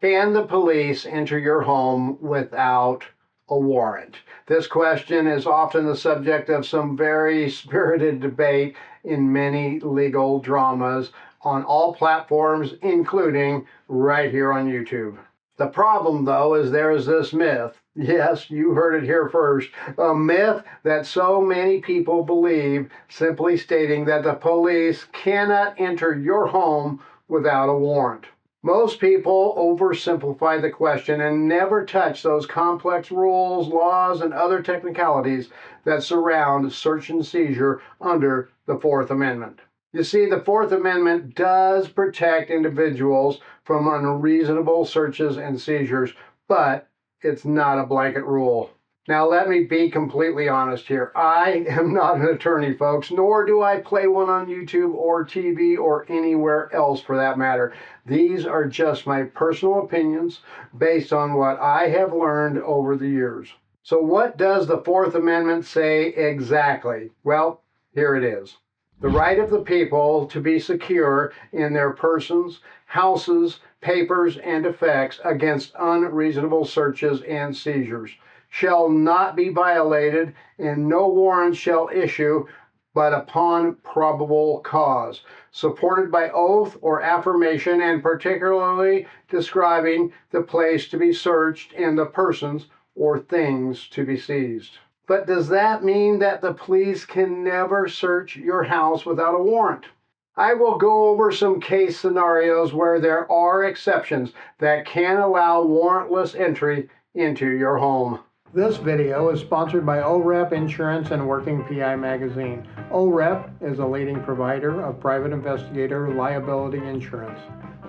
Can the police enter your home without a warrant? This question is often the subject of some very spirited debate in many legal dramas on all platforms, including right here on YouTube. The problem, though, is there is this myth. Yes, you heard it here first. A myth that so many people believe, simply stating that the police cannot enter your home without a warrant. Most people oversimplify the question and never touch those complex rules, laws, and other technicalities that surround search and seizure under the Fourth Amendment. You see, the Fourth Amendment does protect individuals from unreasonable searches and seizures, but it's not a blanket rule. Now, let me be completely honest here. I am not an attorney, folks, nor do I play one on YouTube or TV or anywhere else for that matter. These are just my personal opinions based on what I have learned over the years. So what does the Fourth Amendment say exactly? Well, here it is. The right of the people to be secure in their persons, houses, papers, and effects against unreasonable searches and seizures shall not be violated, and no warrant shall issue but upon probable cause, supported by oath or affirmation, and particularly describing the place to be searched and the persons or things to be seized. But does that mean that the police can never search your house without a warrant? I will go over some case scenarios where there are exceptions that can allow warrantless entry into your home. This video is sponsored by OREP Insurance and Working PI Magazine. OREP is a leading provider of private investigator liability insurance.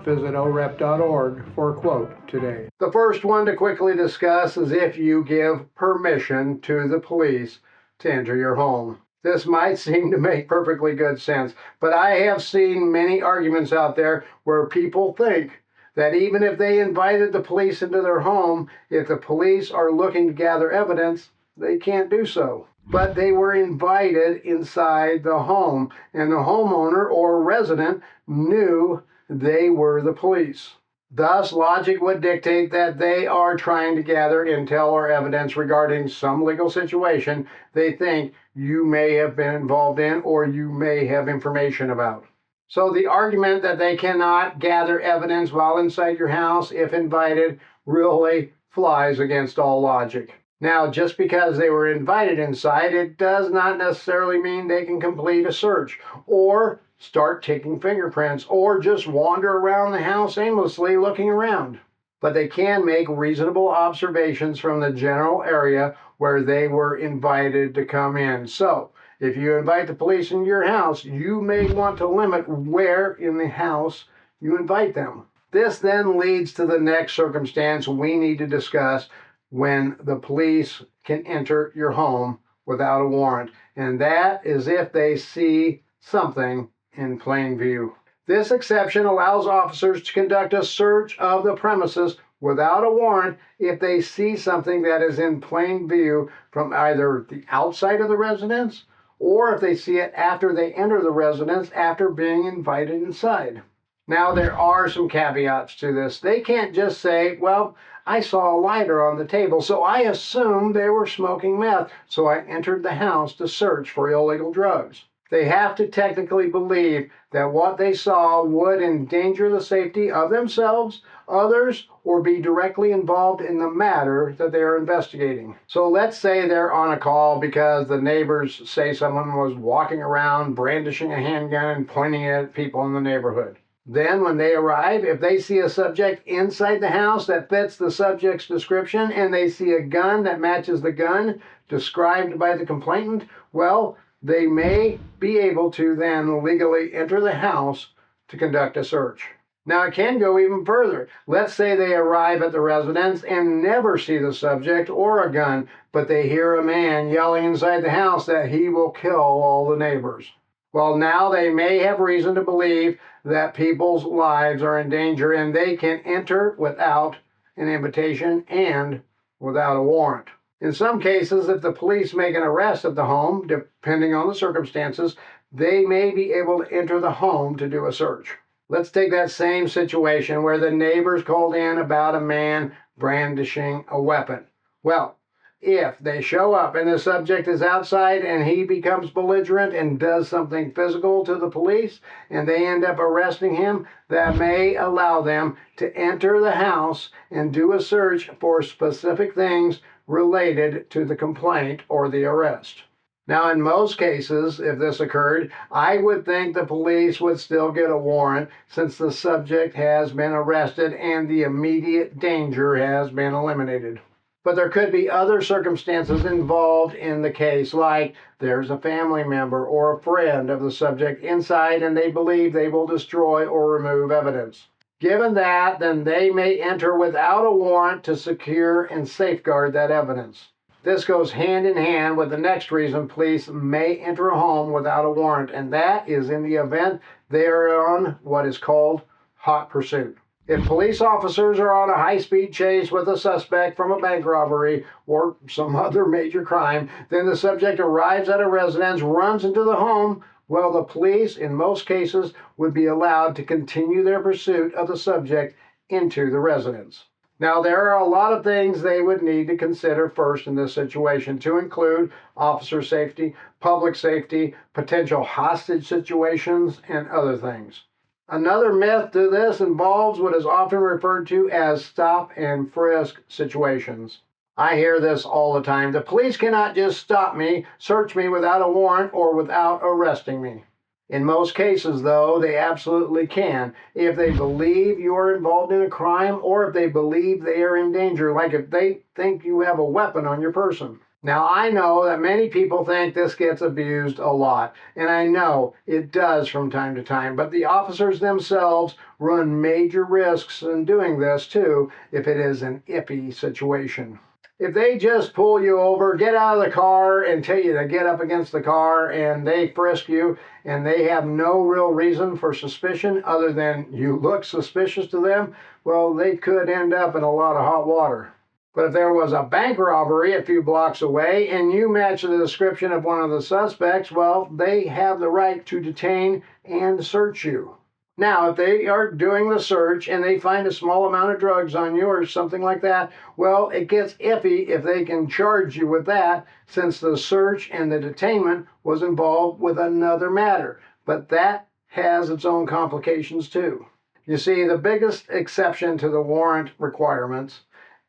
Visit orep.org for a quote today. The first one to quickly discuss is if you give permission to the police to enter your home. This might seem to make perfectly good sense, but I have seen many arguments out there where people think that even if they invited the police into their home, if the police are looking to gather evidence, they can't do so. But they were invited inside the home, and the homeowner or resident knew they were the police. Thus, logic would dictate that they are trying to gather intel or evidence regarding some legal situation they think you may have been involved in or you may have information about. So the argument that they cannot gather evidence while inside your house if invited really flies against all logic. Now, just because they were invited inside, it does not necessarily mean they can complete a search or start taking fingerprints or just wander around the house aimlessly looking around. But they can make reasonable observations from the general area where they were invited to come in. So, if you invite the police into your house, you may want to limit where in the house you invite them. This then leads to the next circumstance we need to discuss when the police can enter your home without a warrant, and that is if they see something in plain view. This exception allows officers to conduct a search of the premises without a warrant if they see something that is in plain view from either the outside of the residence or if they see it after they enter the residence after being invited inside. Now, there are some caveats to this. They can't just say, well, I saw a lighter on the table, so I assumed they were smoking meth, so I entered the house to search for illegal drugs. They have to technically believe that what they saw would endanger the safety of themselves, others, or be directly involved in the matter that they are investigating. So let's say they're on a call because the neighbors say someone was walking around brandishing a handgun and pointing it at people in the neighborhood. Then when they arrive, if they see a subject inside the house that fits the subject's description and they see a gun that matches the gun described by the complainant, well, they may be able to then legally enter the house to conduct a search. Now, it can go even further. Let's say they arrive at the residence and never see the subject or a gun, but they hear a man yelling inside the house that he will kill all the neighbors. Well, now they may have reason to believe that people's lives are in danger and they can enter without an invitation and without a warrant. In some cases, if the police make an arrest at the home, depending on the circumstances, they may be able to enter the home to do a search. Let's take that same situation where the neighbors called in about a man brandishing a weapon. Well, if they show up and the subject is outside and he becomes belligerent and does something physical to the police and they end up arresting him, that may allow them to enter the house and do a search for specific things related to the complaint or the arrest. Now, in most cases, if this occurred, I would think the police would still get a warrant since the subject has been arrested and the immediate danger has been eliminated. But there could be other circumstances involved in the case, like there's a family member or a friend of the subject inside and they believe they will destroy or remove evidence. Given that, then they may enter without a warrant to secure and safeguard that evidence. This goes hand in hand with the next reason police may enter a home without a warrant, and that is in the event they are on what is called hot pursuit. If police officers are on a high-speed chase with a suspect from a bank robbery or some other major crime, then the subject arrives at a residence, runs into the home, well, the police, in most cases, would be allowed to continue their pursuit of the subject into the residence. Now, there are a lot of things they would need to consider first in this situation, to include officer safety, public safety, potential hostage situations, and other things. Another myth to this involves what is often referred to as stop and frisk situations. I hear this all the time. The police cannot just stop me, search me without a warrant, or without arresting me. In most cases, though, they absolutely can, if they believe you are involved in a crime or if they believe they are in danger, like if they think you have a weapon on your person. Now, I know that many people think this gets abused a lot, and I know it does from time to time, but the officers themselves run major risks in doing this too if it is an iffy situation. If they just pull you over, get out of the car, and tell you to get up against the car, and they frisk you, and they have no real reason for suspicion other than you look suspicious to them, well, they could end up in a lot of hot water. But if there was a bank robbery a few blocks away and you match the description of one of the suspects, well, they have the right to detain and search you. Now, if they are doing the search and they find a small amount of drugs on you or something like that, well, it gets iffy if they can charge you with that, since the search and the detainment was involved with another matter. But that has its own complications too. You see, the biggest exception to the warrant requirements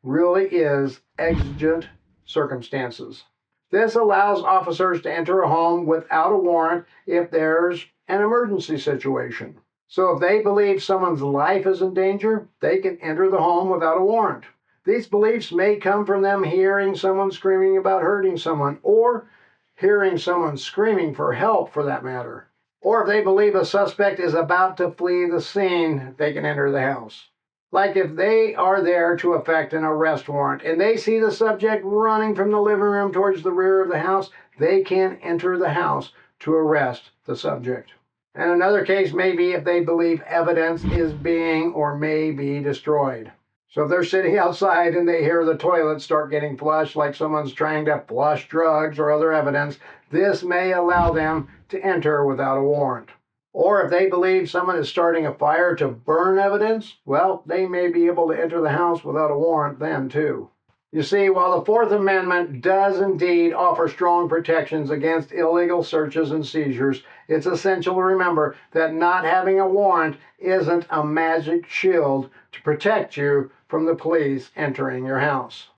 really is exigent circumstances. This allows officers to enter a home without a warrant if there's an emergency situation. So if they believe someone's life is in danger, they can enter the home without a warrant. These beliefs may come from them hearing someone screaming about hurting someone, or hearing someone screaming for help for that matter. Or if they believe a suspect is about to flee the scene, they can enter the house. Like if they are there to effect an arrest warrant and they see the subject running from the living room towards the rear of the house, they can enter the house to arrest the subject. And another case may be if they believe evidence is being or may be destroyed. So if they're sitting outside and they hear the toilet start getting flushed, like someone's trying to flush drugs or other evidence, this may allow them to enter without a warrant. Or if they believe someone is starting a fire to burn evidence, well, they may be able to enter the house without a warrant then too. You see, while the Fourth Amendment does indeed offer strong protections against illegal searches and seizures, it's essential to remember that not having a warrant isn't a magic shield to protect you from the police entering your house.